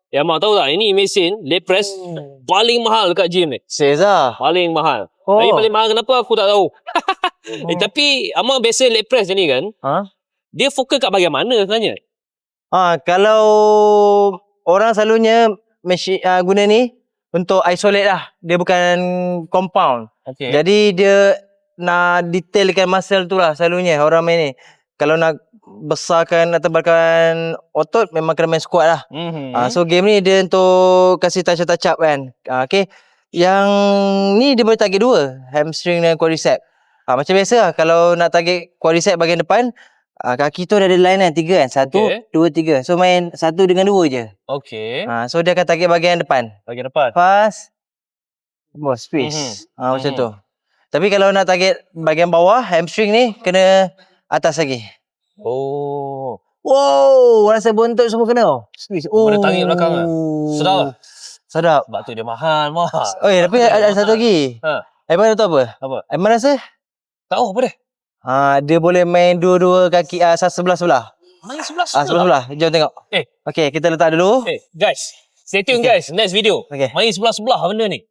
Ya, mak tahu tak? Ini mesin leg press paling mahal dekat gym ni. Serius lah. Paling mahal. Oh. Tapi paling mahal kenapa aku tak tahu. Tapi Amar biasa leg press ni kan, dia fokus kat bahagian mana sebenarnya? Kalau orang selalunya guna ni untuk isolate lah. Dia bukan compound. Okay. Jadi dia nak detailkan muscle tu lah selalunya orang main ni. Kalau nak besarkan atau tebalkan otot memang kena main squat lah. So game ni dia untuk kasih touch up kan. Okay. Yang ni dia boleh target dua, hamstring dan quadricep. Macam biasa lah, kalau nak target quadricep bahagian depan, kaki tu ada line kan, 3 kan. 1, 2, 3. So main 1 dengan 2 je. Okay. So dia akan target bahagian depan. Bahagian depan. Fast. Space. Macam tu. Tapi kalau nak target bahagian bawah, hamstring ni kena atas lagi. Oh. Wow, rasa bontot semua kena. Space. Ada tarik belakang lah. Sedap lah. Sedap. Sebab tu dia mahal, Mak. Tapi ada satu lagi. Aiman tahu apa? Apa? Aiman rasa? Tahu apa dia? Dia boleh main dua-dua kaki sebelah-sebelah. Main sebelah. Sebelah-sebelah. Jom tengok. Okay, kita letak dulu. Guys. Stay tune guys. Next video. Main sebelah-sebelah benda ni.